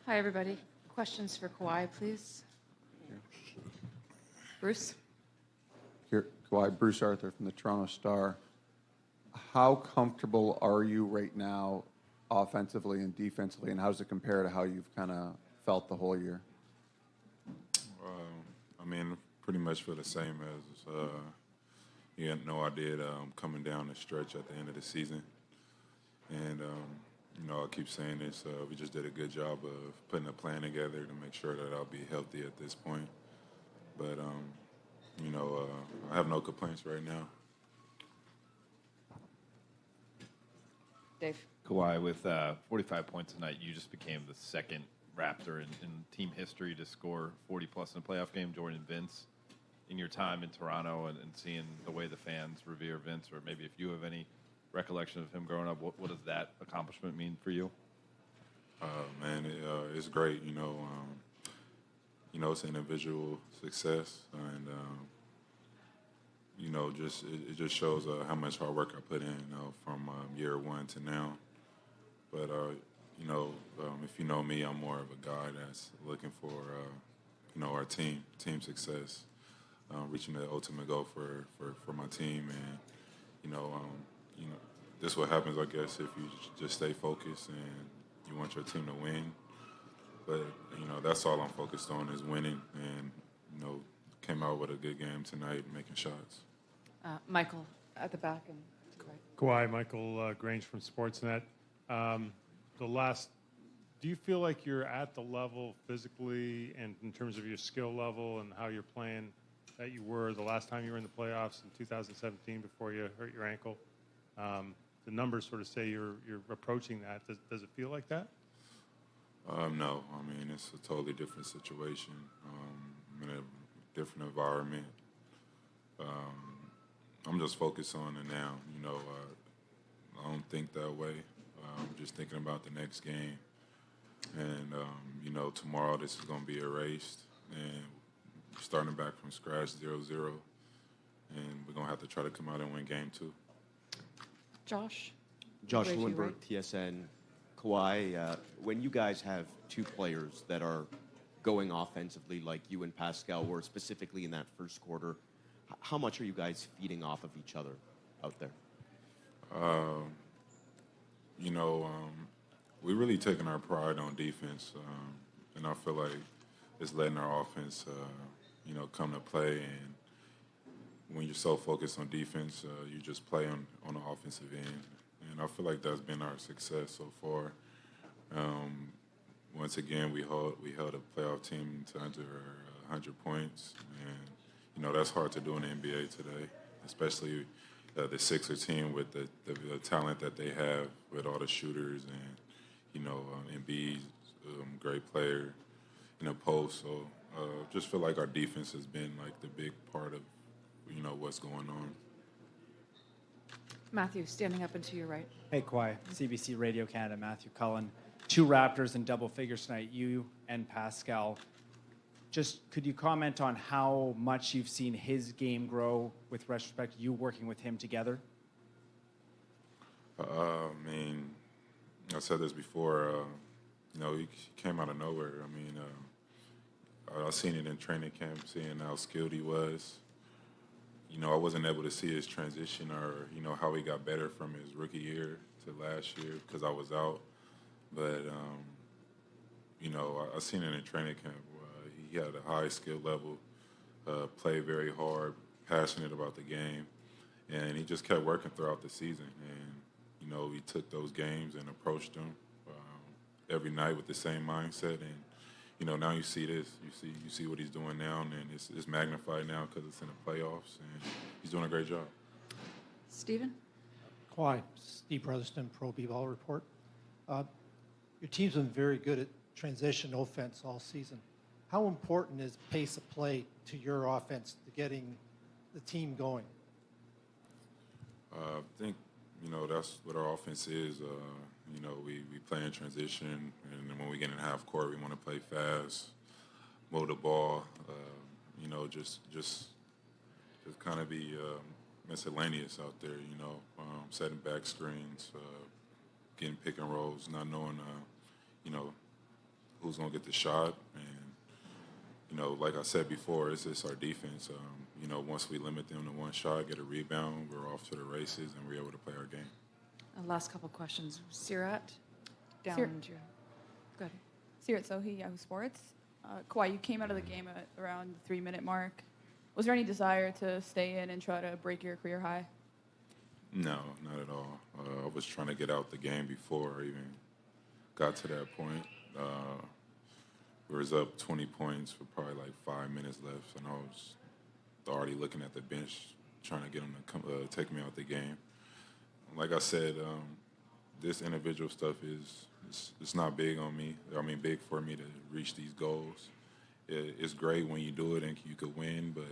Hi, everybody. Questions for Kawhi, please. Bruce? Here, Kawhi, Bruce Arthur from the Toronto Star. How comfortable are you right now offensively and defensively, and how does it compare to how you've kind of felt the whole year? I mean, pretty much feel the same as you had no idea coming down the stretch at the end of the season. And, I keep saying this, we just did a good job of putting a plan together to make sure that I'll be healthy at this point. But, I have no complaints right now. Dave? Kawhi, with 45 points tonight, you just became the second Raptor in team history to score 40-plus in a playoff game. Jordan, Vince, in your time in Toronto and seeing the way the fans revere Vince, or maybe if you have any recollection of him growing up, what does that accomplishment mean for you? Man, it's great. It's an individual success, and it just shows how much hard work I put in, from year one to now. But if you know me, I'm more of a guy that's looking for our team success, reaching the ultimate goal for my team, and this is what happens, I guess, if you just stay focused and you want your team to win. But that's all I'm focused on is winning, and came out with a good game tonight, making shots. Michael at the back. And Kawhi. Kawhi, Michael Grange from Sportsnet. Do you feel like you're at the level physically and in terms of your skill level and how you're playing that you were the last time you were in the playoffs in 2017 before you hurt your ankle? The numbers sort of say you're approaching that. Does it feel like that? No. I mean, it's a totally different situation. I'm in a different environment. I'm just focused on it now. I don't think that way. I'm just thinking about the next game. And, tomorrow this is going to be erased. And starting back from scratch, 0-0. And we're going to have to try to come out and win game 2. Josh? Josh Way to you, Lewinberg, right? TSN. Kawhi, when you guys have two players that are going offensively like you and Pascal were specifically in that first quarter, how much are you guys feeding off of each other out there? We really taking our pride on defense, and I feel like it's letting our offense, come to play. And when you're so focused on defense, you just play on the offensive end. And I feel like that's been our success so far. Once again, we held a playoff team to under 100 points, and that's hard to do in the NBA today, especially the Sixer team with the talent that they have with all the shooters and Embiid's great player in a post. So just feel like our defense has been like the big part of what's going on. Matthew, standing up and to your right. Hey, Kawhi, CBC Radio Canada, Matthew Cullen. 2 Raptors in double figures tonight, you and Pascal. Just could you comment on how much you've seen his game grow with respect to you working with him together? I mean, I said this before, he came out of nowhere. I mean, I seen it in training camp, seeing how skilled he was. I wasn't able to see his transition or, how he got better from his rookie year to last year because I was out. But, I seen it in training camp. He had a high skill level, played very hard, passionate about the game, and he just kept working throughout the season. And, he took those games and approached them every night with the same mindset. And, now you see this. You see what he's doing now, and it's magnified now because it's in the playoffs, and he's doing a great job. Stephen? Kawhi, Steve Brotherston, Pro B-Ball Report. Your team's been very good at transition offense all season. How important is pace of play to your offense to getting the team going? I think, that's what our offense is. We play in transition, and then when we get in half court, we want to play fast, move the ball, just kind of be miscellaneous out there, setting back screens, getting pick and rolls, not knowing, who's going to get the shot. And, you know, like I said before, it's just our defense. You know, once we limit them to one shot, get a rebound, we're off to the races, and we're able to play our game. Last couple questions. Sirat, down. Sir- Go ahead. Sirat Sohi, Yahoo Sports. Kawhi, you came out of the game at around the 3-minute mark. Was there any desire to stay in and try to break your career high? No, not at all. I was trying to get out the game before I even got to that point. We was up 20 points with probably like 5 minutes left, and I was already looking at the bench trying to get them to come, take me out the game. Like I said, this individual stuff it's not big on me. I mean, big for me to reach these goals. It's great when you do it and you could win, but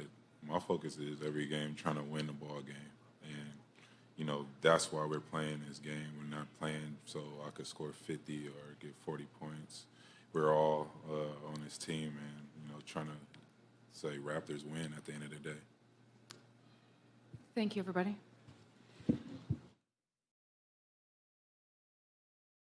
my focus is every game trying to win the ball game. And, you know, that's why we're playing this game. We're not playing so I could score 50 or get 40 points. We're all on this team and, you know, trying to say Raptors win at the end of the day. Thank you, everybody.